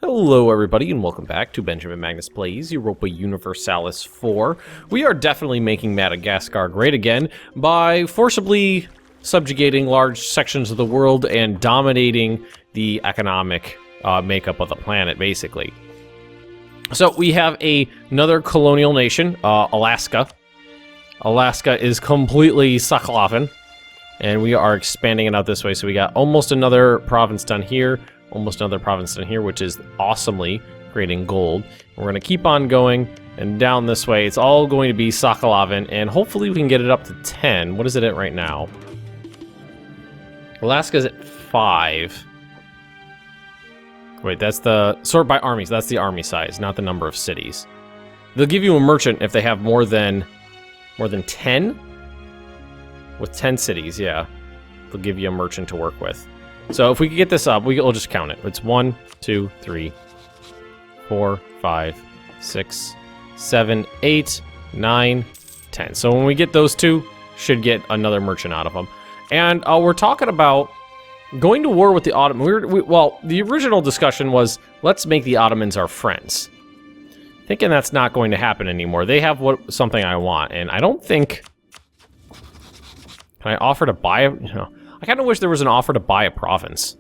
Hello everybody and welcome back to Benjamin Magnus Plays Europa Universalis 4. We are definitely making Madagascar great again by forcibly subjugating large sections of the world and dominating the economic makeup of the planet, basically. So we have another colonial nation, Alaska. Alaska is completely suckloven, and we are expanding it out this way. So we got almost another province done here. Almost another province in here, which is awesomely creating gold. We're going to keep on going and down this way. It's all going to be Sakalavan, and hopefully we can get it up to 10. What is it at right now? Alaska's at 5. Wait, that's the sort by armies. That's the army size, not the number of cities. They'll give you a merchant if they have more than 10. With 10 cities, yeah, they'll give you a merchant to work with. So if we could get this up, we'll just count it. It's 1, 2, 3, 4, 5, 6, 7, 8, 9, 10. So when we get those two, should get another merchant out of them. And we're talking about going to war with the Ottomans. Well, the original discussion was, let's make the Ottomans our friends. Thinking that's not going to happen anymore. They have something I want, and I don't think... Can I offer to buy it? No. I kind of wish there was an offer to buy a province.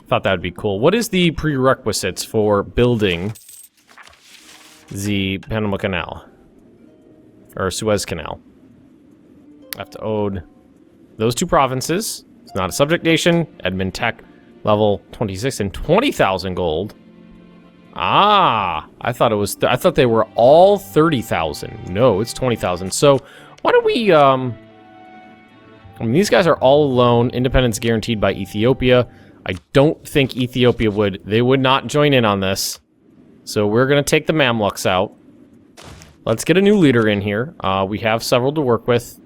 Thought that would be cool. What is the prerequisites for building the Panama Canal? Or Suez Canal? I have to own those two provinces. It's not a subject nation. Admin Tech, level 26 and 20,000 gold. Ah, I thought it was. I thought they were all 30,000. No, it's 20,000. So why don't we? I mean, these guys are all alone. Independence guaranteed by Ethiopia. I don't think Ethiopia would. They would not join in on this. So we're going to take the Mamluks out. Let's get a new leader in here. We have several to work with.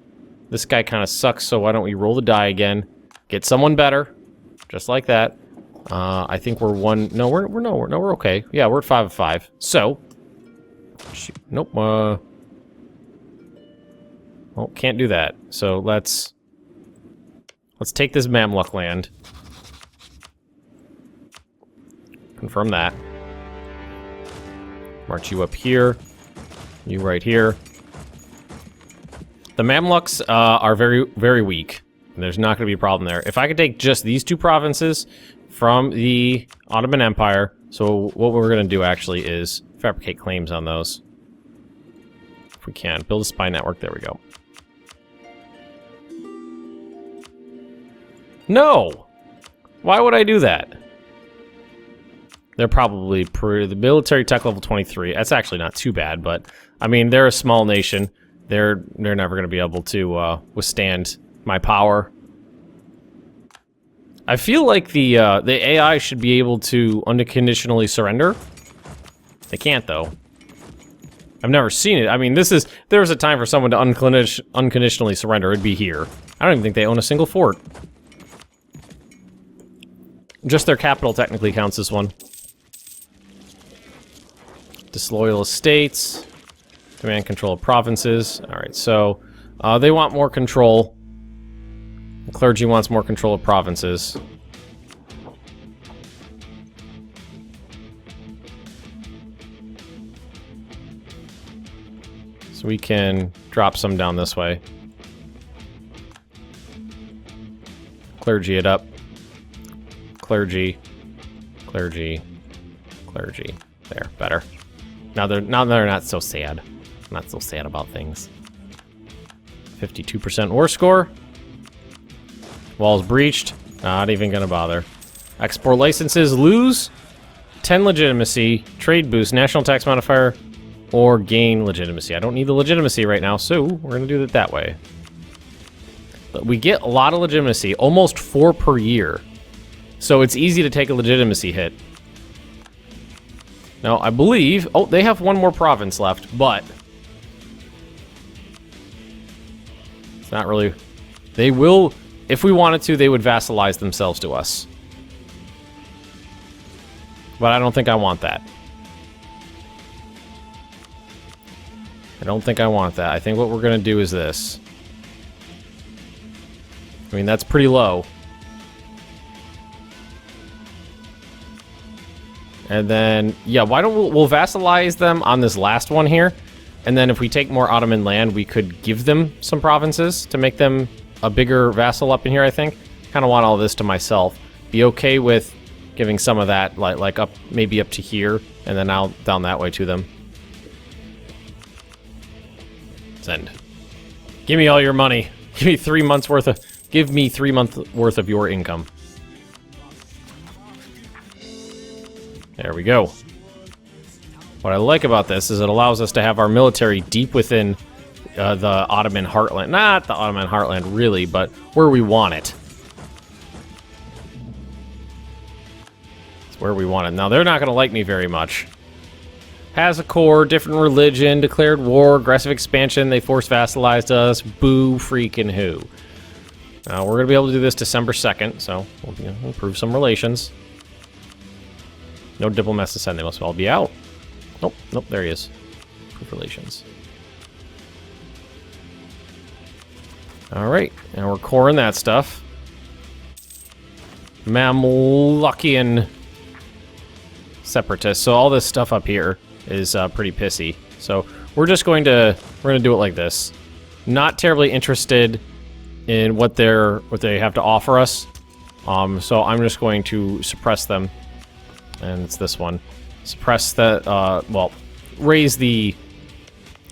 This guy kind of sucks, so why don't we roll the die again? Get someone better. Just like that. I think we're one... No, we're okay. Yeah, we're at 5 of 5. So... Shoot, nope. Well, can't do that. So let's take this Mamluk land. Confirm that. March you up here. You right here. The Mamluks are very, very weak. There's not going to be a problem there. If I could take just these two provinces from the Ottoman Empire, so what we're going to do actually is fabricate claims on those. If we can. Build a spy network. There we go. No! Why would I do that? They're probably the military tech level 23. That's actually not too bad, but I mean, they're a small nation. They're never going to be able to withstand my power. I feel like the AI should be able to unconditionally surrender. They can't though. I've never seen it. I mean, there was a time for someone to unconditionally surrender. It'd be here. I don't even think they own a single fort. Just their capital technically counts as one. Disloyal estates. Command control of provinces. Alright, so they want more control. The clergy wants more control of provinces. So we can drop some down this way. Clergy it up. Clergy, clergy, clergy. There, better. Now they're not so sad. Not so sad about things. 52% war score. Walls breached. Not even gonna bother. Export licenses lose 10 legitimacy, trade boost, national tax modifier, or gain legitimacy. I don't need the legitimacy right now, so we're gonna do it that way. But we get a lot of legitimacy, almost 4 per year. So it's easy to take a legitimacy hit. Now, I believe... Oh, they have one more province left, but... It's not really... They will... If we wanted to, they would vassalize themselves to us. But I don't think I want that. I don't think I want that. I think what we're going to do is this. I mean, that's pretty low. And then, yeah, why don't we'll vassalize them on this last one here. And then if we take more Ottoman land, we could give them some provinces to make them a bigger vassal up in here, I think. Kind of want all this to myself. Be okay with giving some of that, like up, maybe up to here, and then out down that way to them. Send. Give me all your money. Give me 3 months worth of. Give me 3 months worth of your income. There we go. What I like about this is it allows us to have our military deep within the Ottoman heartland. Not the Ottoman heartland, really, but where we want it. It's where we want it. Now, they're not going to like me very much. Has a core, different religion, declared war, aggressive expansion, they force vassalized us, boo freaking who. Now, we're going to be able to do this December 2nd, so we'll improve some relations. No diplomats to send, they must all be out. Nope, nope, there he is. Improve relations. Alright, now we're coring that stuff. Mamlukian separatists. So all this stuff up here is pretty pissy. So we're just going to do it like this. Not terribly interested in what they have to offer us. So I'm just going to suppress them. And it's this one. Suppress the, well, raise the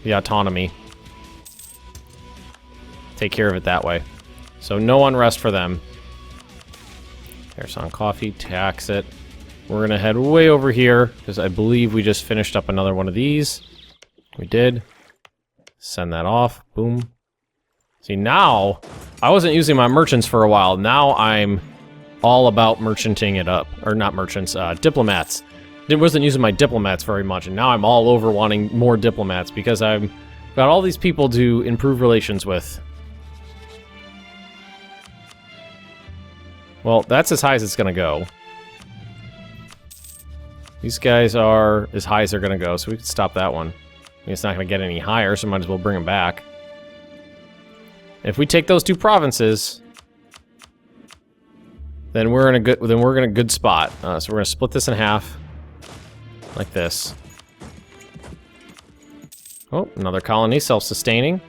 autonomy. Take care of it that way. So no unrest for them. There's on coffee, tax it. We're gonna head way over here, because I believe we just finished up another one of these. We did. Send that off, boom. See, now, I wasn't using my merchants for a while. Now I'm all about merchanting it up. Or not merchants, diplomats. I wasn't using my diplomats very much, and now I'm all over wanting more diplomats, because I've got all these people to improve relations with. Well, that's as high as it's gonna go. These guys are as high as they're gonna go, so we can stop that one. I mean, it's not gonna get any higher, so might as well bring them back. If we take those two provinces, then we're in a good spot. So we're gonna split this in half, like this. Oh, another colony, self-sustaining.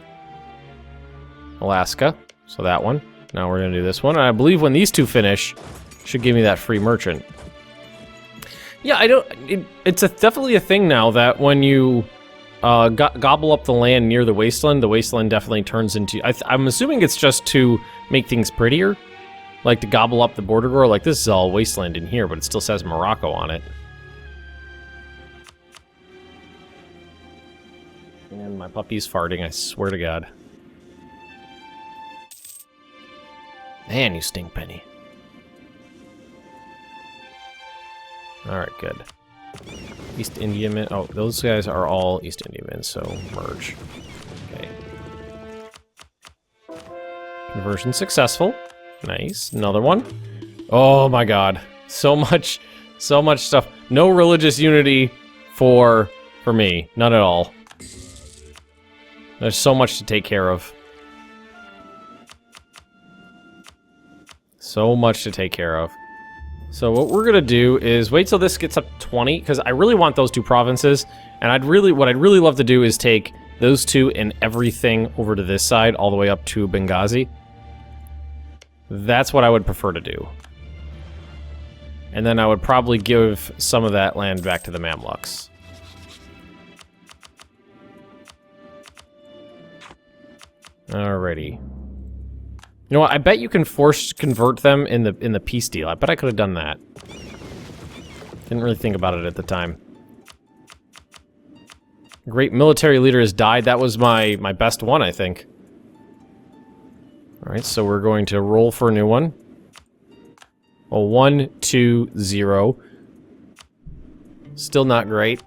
Alaska, so that one. Now we're gonna do this one, and I believe when these two finish, should give me that free merchant. Yeah, it's definitely a thing now that when you gobble up the land near the wasteland definitely turns into... I'm assuming it's just to make things prettier. Like to gobble up the border gore. Like this is all wasteland in here, but it still says Morocco on it. And my puppy's farting, I swear to God. Man, you stink, Penny. Alright, good. East Indiamen. Oh, those guys are all East Indiamen, so merge. Okay. Conversion successful. Nice. Another one. Oh my god. So much stuff. No religious unity for me. None at all. There's so much to take care of. So much to take care of. So what we're gonna do is wait till this gets up to 20, because I really want those two provinces, and what I'd really love to do is take those two and everything over to this side, all the way up to Benghazi. That's what I would prefer to do. And then I would probably give some of that land back to the Mamluks. Alrighty. You know what? I bet you can force convert them in the peace deal. I bet I could have done that. Didn't really think about it at the time. Great military leader has died. That was my best one, I think. Alright, so we're going to roll for a new one. A 1, 2, 0. Still not great.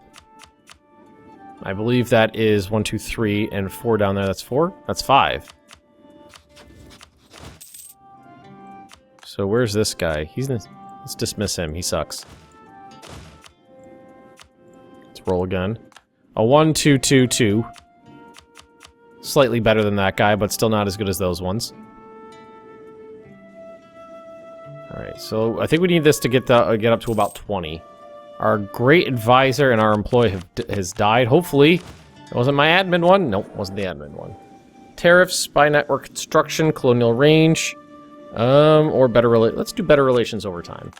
I believe that is 1, 2, 3, and 4 down there. That's 4? That's 5. So where's this guy? Let's dismiss him. He sucks. Let's roll again. A 1, 2, 2, 2. Slightly better than that guy, but still not as good as those ones. Alright, so I think we need this to get up to about 20. Our great advisor and our employee has died. Hopefully, it wasn't my admin one. Nope, wasn't the admin one. Tariffs, spy network construction, colonial range, or better let's do better relations over time.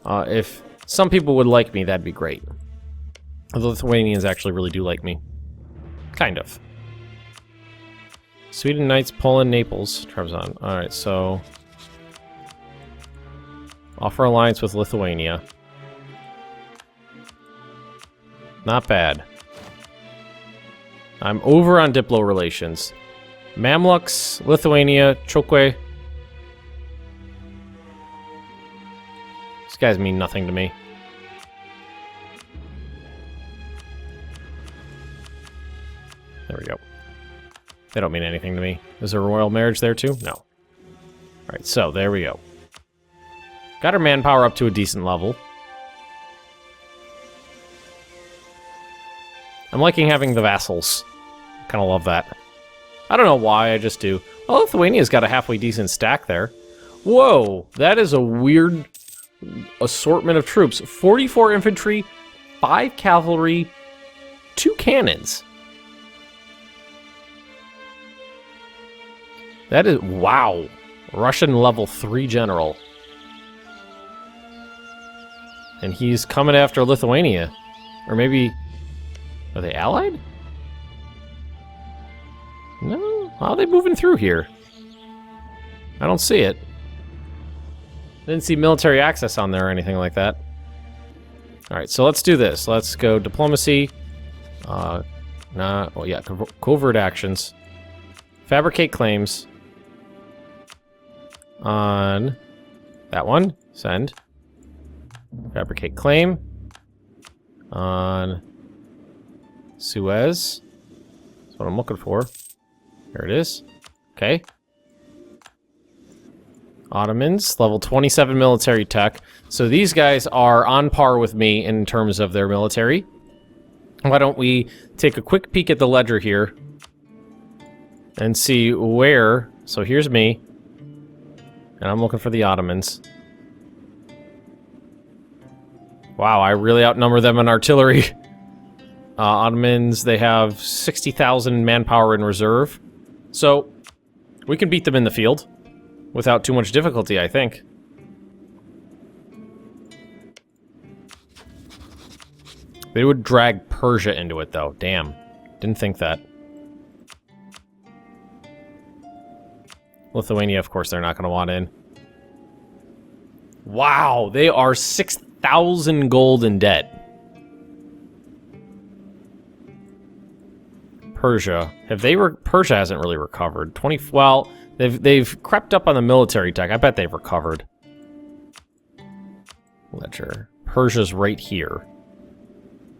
If some people would like me, that'd be great. The Lithuanians actually really do like me. Kind of. Sweden, Knights, Poland, Naples, Trebizond. Alright, so... offer alliance with Lithuania. Not bad. I'm over on Diplo relations. Mamluks, Lithuania, Chokwe. These guys mean nothing to me. There we go. They don't mean anything to me. Is there a royal marriage there too? No. Alright, so there we go. Got our manpower up to a decent level. I'm liking having the vassals. Kind of love that. I don't know why, I just do. Oh, Lithuania's got a halfway decent stack there. Whoa, that is a weird assortment of troops. 44 infantry, 5 cavalry, 2 cannons. That is, wow. Russian level 3 general. And he's coming after Lithuania. Or maybe, are they allied? No? How are they moving through here? I don't see it. Didn't see military access on there or anything like that. Alright, so let's do this. Let's go diplomacy. Well, yeah, covert actions. Fabricate claims. On that one. Send. Fabricate claim. On Suez. That's what I'm looking for. Here it is. Okay. Ottomans, level 27 military tech. So these guys are on par with me in terms of their military. Why don't we take a quick peek at the ledger here and see where... So here's me. And I'm looking for the Ottomans. Wow, I really outnumber them in artillery. Ottomans, they have 60,000 manpower in reserve. So, we can beat them in the field. Without too much difficulty, I think. They would drag Persia into it, though. Damn. Didn't think that. Lithuania, of course, they're not going to want in. Wow, they are 6,000 gold in debt. Persia. Persia hasn't really recovered. Well, they've crept up on the military tech. I bet they've recovered. Ledger. Persia's right here.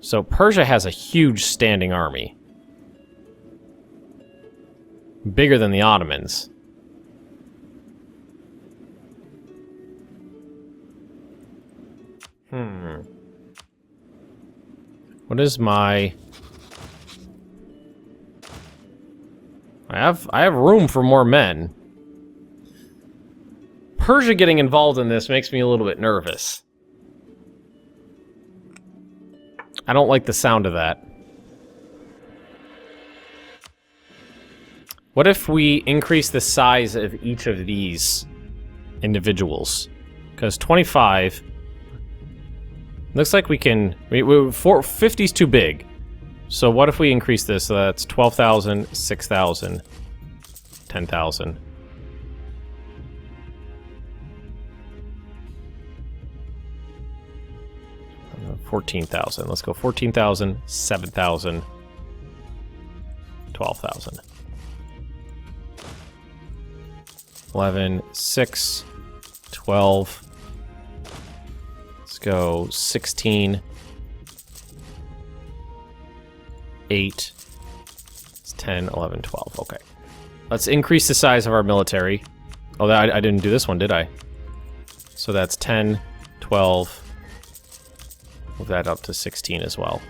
So Persia has a huge standing army. Bigger than the Ottomans. What is my... I have room for more men. Persia getting involved in this makes me a little bit nervous. I don't like the sound of that. What if we increase the size of each of these individuals? Because 25... Looks like we can... 50's too big. So what if we increase this? So that's 12,000, 6,000, 10,000. Uh, 14,000. Let's go 14,000, 7,000, 12,000. 11, 6, 12... Let's go 16, 8, 10, 11, 12. Okay. Let's increase the size of our military. Oh, I didn't do this one, did I? So that's 10, 12. Move that up to 16 as well.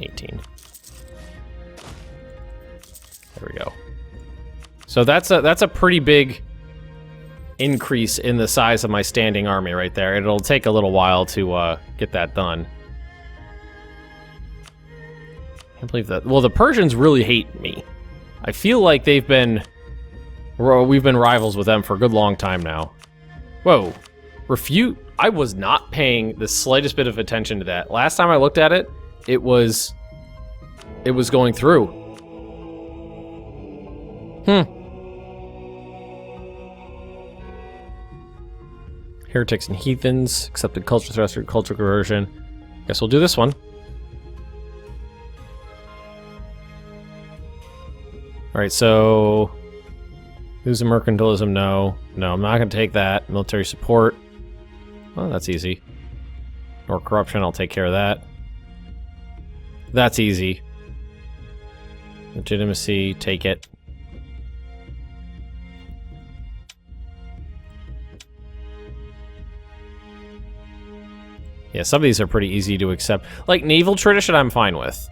18. There we go. So that's a pretty big increase in the size of my standing army right there. It'll take a little while to get that done. Can't believe that. Well, the Persians really hate me. I feel like we've been rivals with them for a good long time now. Whoa. Refute? I was not paying the slightest bit of attention to that. Last time I looked at it, it was going through. Heretics and heathens, accepted culture thrust through culture conversion. Guess we'll do this one. Alright, so... Who's a mercantilism? No. No, I'm not going to take that. Military support. Well, that's easy. Or corruption, I'll take care of that. That's easy. Legitimacy, take it. Yeah, some of these are pretty easy to accept. Like, naval tradition, I'm fine with.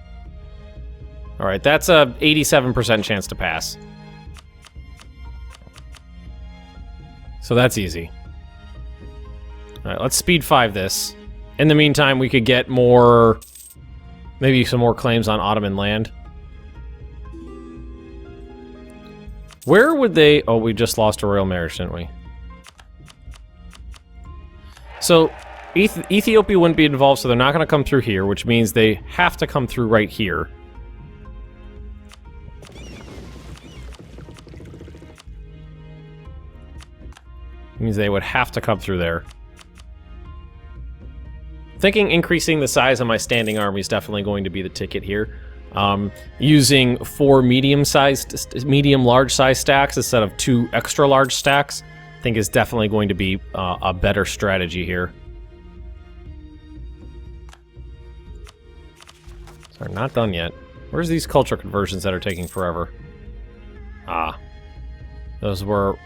Alright, that's a 87% chance to pass. So that's easy. Alright, let's speed 5 this. In the meantime, we could get more... Maybe some more claims on Ottoman land. Where would they... Oh, we just lost a royal marriage, didn't we? So... Ethiopia wouldn't be involved, so they're not going to come through here, which means they have to come through right here. Means they would have to come through there. Thinking increasing the size of my standing army is definitely going to be the ticket here. Using 4 medium-large size stacks instead of 2 extra large stacks, I think is definitely going to be a better strategy here. Sorry, not done yet. Where's these culture conversions that are taking forever? Ah. Those were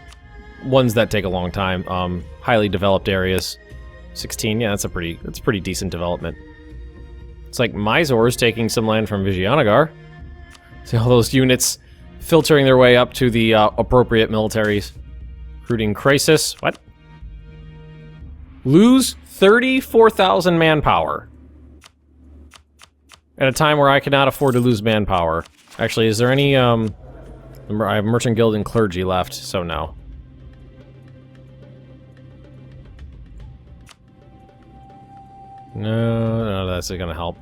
ones that take a long time. Highly developed areas. 16, yeah, that's a pretty decent development. It's like Mysore's taking some land from Vijayanagar. See all those units filtering their way up to the appropriate militaries. Recruiting crisis. What? Lose 34,000 manpower. At a time where I cannot afford to lose manpower. Actually, is there any, I have Merchant Guild and Clergy left, so no. No, that's not gonna help.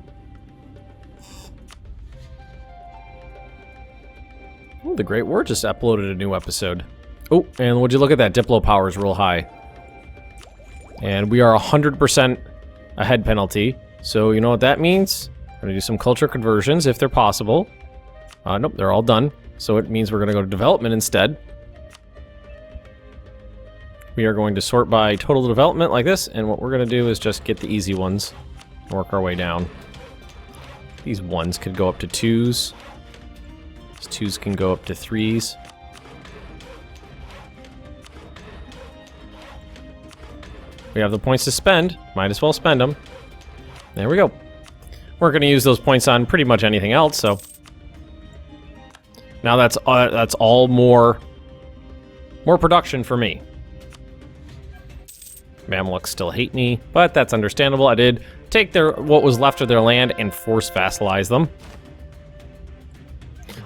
Ooh, the Great War just uploaded a new episode. Oh, and would you look at that? Diplo power is real high. And we are 100% ahead penalty. So you know what that means? We're gonna do some culture conversions if they're possible. Nope, they're all done. So it means we're gonna go to development instead. We are going to sort by total development like this, and what we're gonna do is just get the easy ones and work our way down. These 1s could go up to 2s. These 2s can go up to 3s. We have the points to spend. Might as well spend them. There we go. We're going to use those points on pretty much anything else, so... Now that's all more production for me. Mamluks still hate me, but that's understandable. I did take what was left of their land and force vassalize them.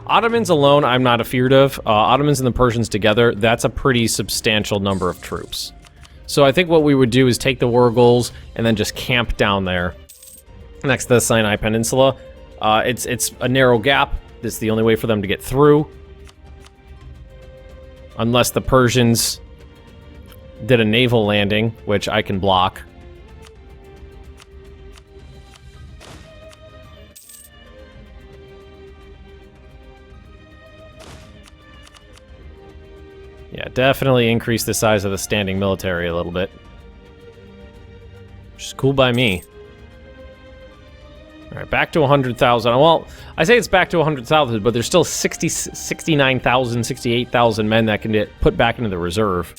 Ottomans alone, I'm not afeared of. Ottomans and the Persians together, that's a pretty substantial number of troops. So I think what we would do is take the war goals and then just camp down there next to the Sinai Peninsula. It's a narrow gap. This is the only way for them to get through. Unless the Persians did a naval landing, which I can block. Yeah, definitely increase the size of the standing military a little bit. Which is cool by me. Alright, back to 100,000. Well, I say it's back to 100,000, but there's still 69,000, 68,000 men that can get put back into the reserve.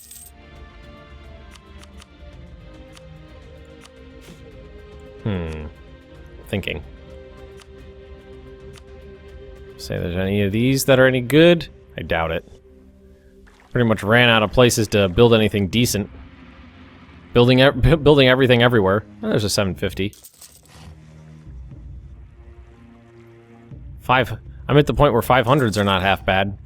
Thinking. Say there's any of these that are any good? I doubt it. Pretty much ran out of places to build anything decent. Building everything everywhere. Oh, there's a 750. I'm at the point where 500s are not half bad.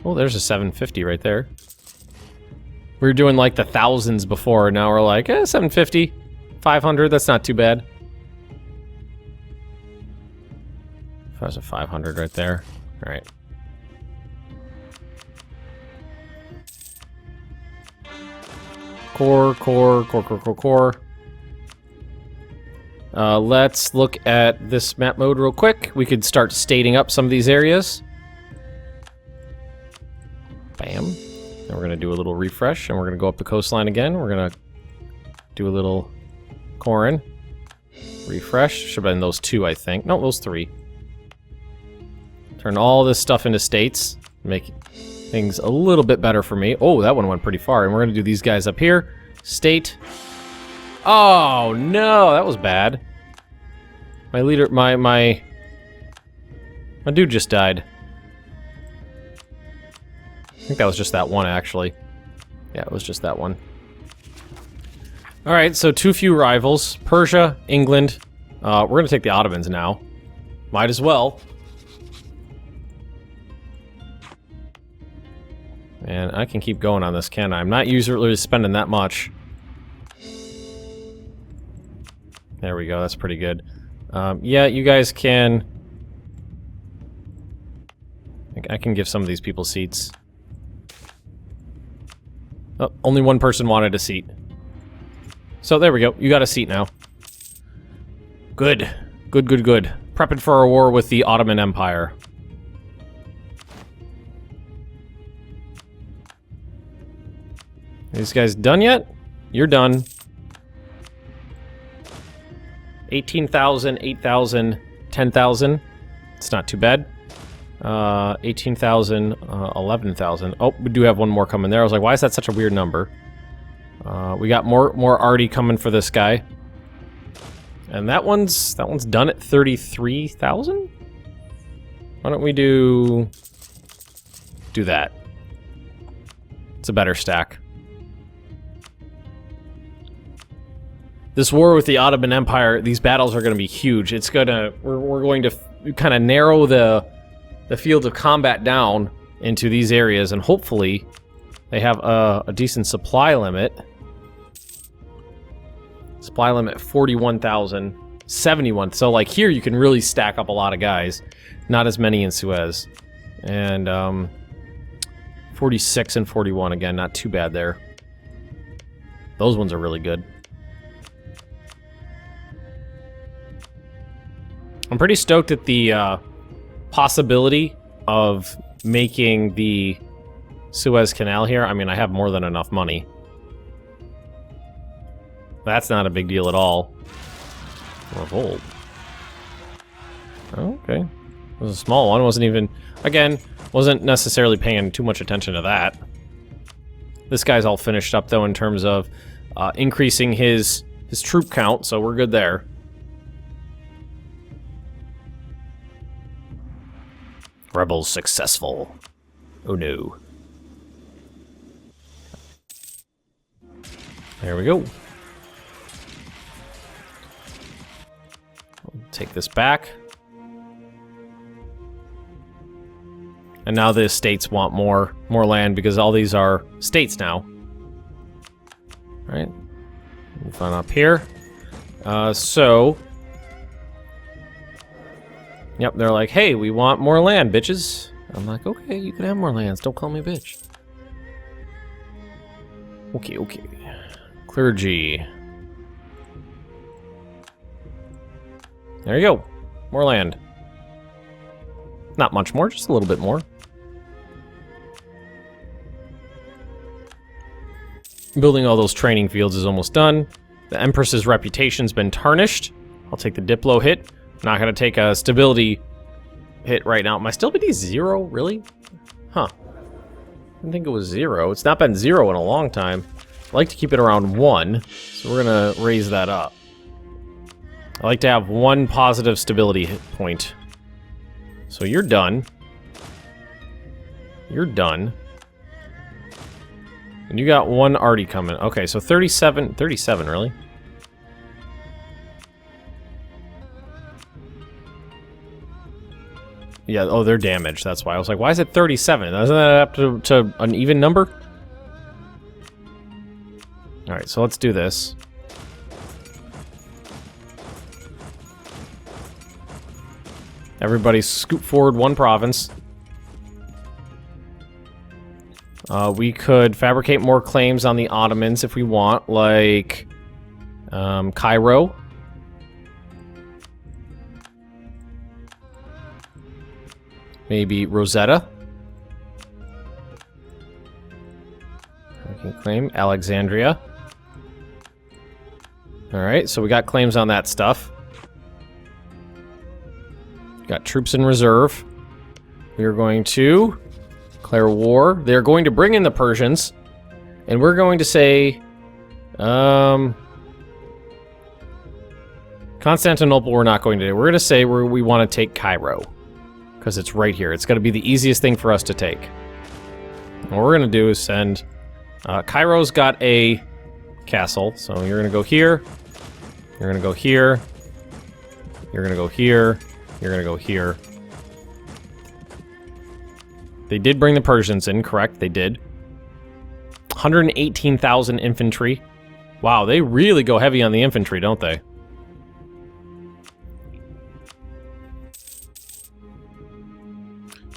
Oh, there's a 750 right there. We were doing like the thousands before, now we're like, 750, 500, that's not too bad. There's a 500 right there. All right. Core. Let's look at this map mode real quick. We could start stating up some of these areas. Bam. And we're gonna do a little refresh, and we're gonna go up the coastline again. We're gonna do a little corin. Refresh. Should have been those two, I think. No, those three. Turn all this stuff into states. Make things a little bit better for me. Oh, that one went pretty far. And we're gonna do these guys up here. State. Oh no, that was bad. My leader, my dude just died. I think that was just that one, actually. Yeah, it was just that one. Alright, so too few rivals. Persia, England. We're gonna take the Ottomans now. Might as well. And I can keep going on this, can I? I'm not usually spending that much. There we go, that's pretty good. Yeah, you guys can... I can give some of these people seats. Oh, only one person wanted a seat. So there we go, you got a seat now. Good. Good. Prepping for a war with the Ottoman Empire. These guys done yet? You're done. 18,000, 8,000, 10,000. It's not too bad. 18,000, 11,000. Oh, we do have one more coming there. I was like, why is that such a weird number? We got more arty coming for this guy. And that one's done at 33,000? Why don't we do that? It's a better stack. This war with the Ottoman Empire, these battles are going to be huge. It's gonna we're going to kind of narrow the field of combat down into these areas, and hopefully they have a decent supply limit. Supply limit 41,000, 71. So like here you can really stack up a lot of guys. Not as many in Suez. And 46 and 41 again, not too bad there. Those ones are really good. I'm pretty stoked at the possibility of making the Suez Canal here. I mean, I have more than enough money. That's not a big deal at all. Revolt. Okay. It was a small one. Wasn't even... Again, wasn't necessarily paying too much attention to that. This guy's all finished up, though, in terms of increasing his troop count, so we're good there. Rebels successful. Oh no. There we go. I'll take this back. And now the states want more land because all these are states now. All right. Move on up here. So... Yep, they're like, hey, we want more land, bitches. I'm like, okay, you can have more lands. Don't call me a bitch. Okay. Clergy. There you go. More land. Not much more, just a little bit more. Building all those training fields is almost done. The Empress's reputation's been tarnished. I'll take the Diplo hit. Not gonna take a stability hit right now. My stability is 0, really? Huh. I didn't think it was 0. It's not been 0 in a long time. I like to keep it around 1, so we're gonna raise that up. I like to have one positive stability hit point. So you're done. You're done. And you got one arty coming. Okay, so 37... 37, really? Yeah, oh, they're damaged, that's why. I was like, why is it 37? Isn't that up to an even number? Alright, so let's do this. Everybody scoot forward one province. We could fabricate more claims on the Ottomans if we want, like Cairo. Maybe Rosetta. We can claim Alexandria. Alright, so we got claims on that stuff. Got troops in reserve. We are going to declare war. They're going to bring in the Persians. And we're going to say... Constantinople we're not going to do. We're going to say we want to take Cairo. Because it's right here. It's going to be the easiest thing for us to take. And what we're going to do is send... Cairo's got a castle. So you're going to go here. You're going to go here. You're going to go here. You're going to go here. They did bring the Persians in, correct? They did. 118,000 infantry. Wow, they really go heavy on the infantry, don't they?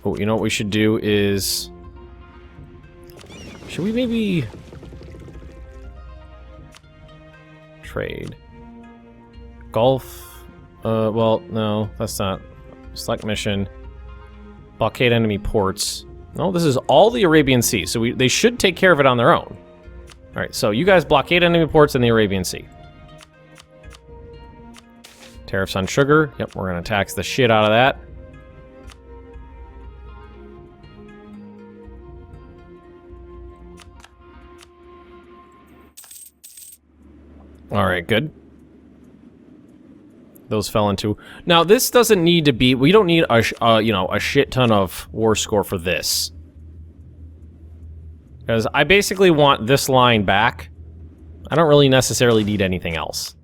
Oh, you know what we should do is... Should we maybe... Trade. Gulf... well, no, that's not... Select mission. Blockade enemy ports. No, this is all the Arabian Sea, so they should take care of it on their own. Alright, so you guys blockade enemy ports in the Arabian Sea. Tariffs on sugar. Yep, we're gonna tax the shit out of that. Alright, good. Those fell into... Now, this doesn't need to be... We don't need you know, a shit ton of war score for this. Because I basically want this line back. I don't really necessarily need anything else.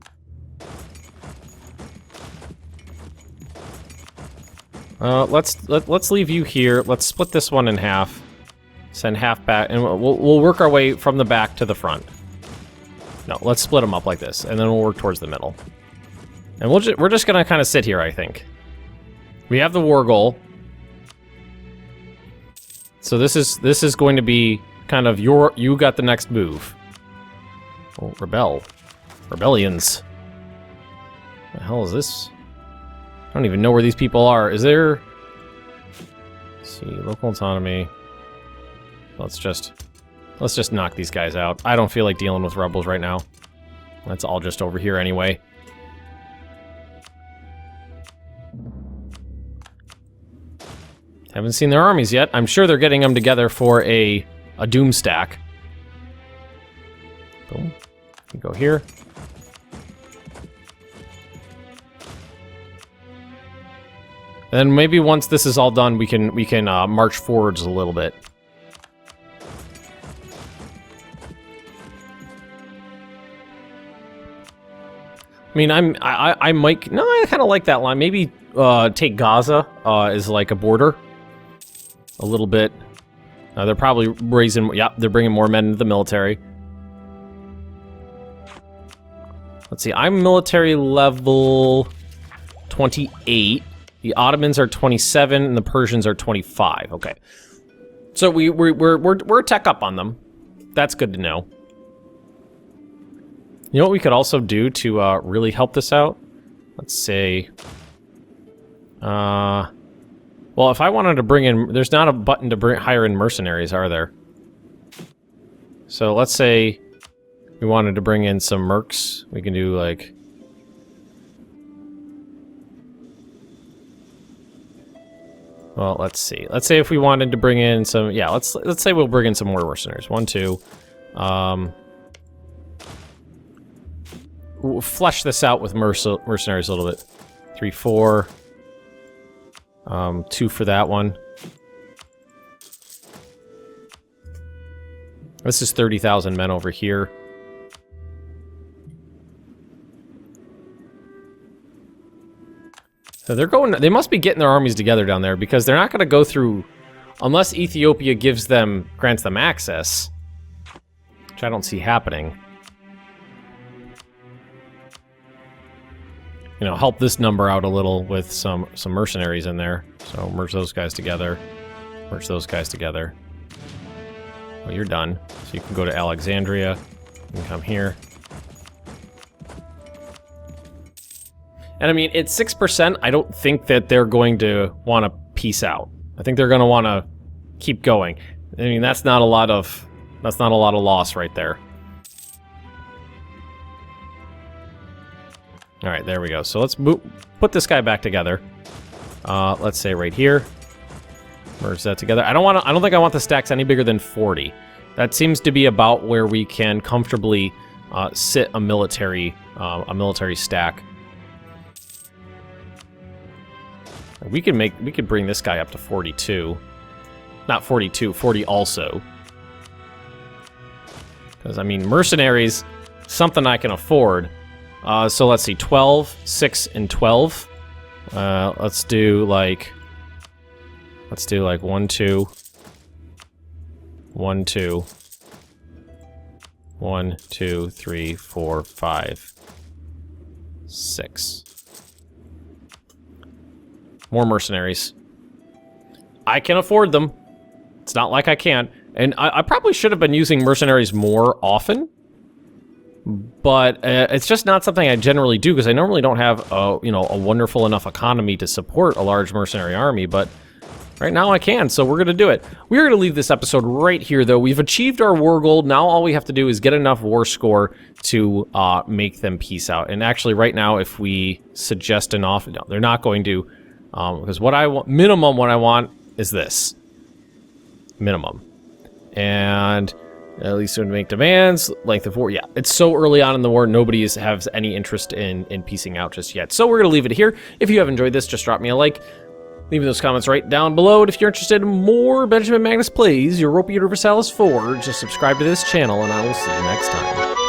Let's leave you here. Let's split this one in half. Send half back, and we'll work our way from the back to the front. No, let's split them up like this, and then we'll work towards the middle. And we're just gonna kind of sit here, I think. We have the war goal. So this is going to be kind of you got the next move. Oh, rebellions. What the hell is this? I don't even know where these people are. Is there... Let's see, local autonomy. Let's just knock these guys out. I don't feel like dealing with rebels right now. That's all just over here anyway. Haven't seen their armies yet. I'm sure they're getting them together for a doom stack. Boom. You go here. Then maybe once this is all done, we can march forwards a little bit. I mean, I might... No, I kind of like that line. Maybe take Gaza as like a border. A little bit. They're probably raising... Yeah, they're bringing more men into the military. Let's see, I'm military level 28. The Ottomans are 27, and the Persians are 25. Okay. So we're tech up on them. That's good to know. You know what we could also do to really help this out? Let's say... well, if I wanted to bring in... There's not a button to hire in mercenaries, are there? So let's say we wanted to bring in some mercs. We can do, like... Well, let's see. Let's say if we wanted to bring in some... Yeah, let's say we'll bring in some more mercenaries. 1, 2... we'll flesh this out with mercenaries a little bit. 3, 4. 2 for that one. This is 30,000 men over here. So they're going, they must be getting their armies together down there because they're not going to go through, unless Ethiopia grants them access, which I don't see happening. You know, help this number out a little with some mercenaries in there. So merge those guys together. Merge those guys together. Well, you're done. So you can go to Alexandria. You can come here. And I mean, it's 6%. I don't think that they're going to want to peace out. I think they're going to want to keep going. I mean, that's not a lot of loss right there. All right, there we go. So let's put this guy back together. Let's say right here. Merge that together. I don't think I want the stacks any bigger than 40. That seems to be about where we can comfortably sit a military stack. We could bring this guy up to 42. Not 42, 40 also. Because I mean, mercenaries, something I can afford. So let's see, 12, 6, and 12. Let's do like 1, 2, 1, 2, 1, 2, 3, 4, 5, 6. More mercenaries. I can afford them. It's not like I can't. And I probably should have been using mercenaries more often. But it's just not something I generally do because I normally don't have a wonderful enough economy to support a large mercenary army, but right now I can, so we're going to do it. We're going to leave this episode right here, though. We've achieved our war goal. Now all we have to do is get enough war score to make them peace out. And actually, right now, if we suggest an off, no, they're not going to, because what I want, minimum what I want is this. Minimum. And at least when we make demands, length of war. Yeah, it's so early on in the war, nobody has any interest in piecing out just yet. So we're going to leave it here. If you have enjoyed this, just drop me a like. Leave those comments right down below. And if you're interested in more Benjamin Magnus Plays Europa Universalis 4, just subscribe to this channel, and I will see you next time.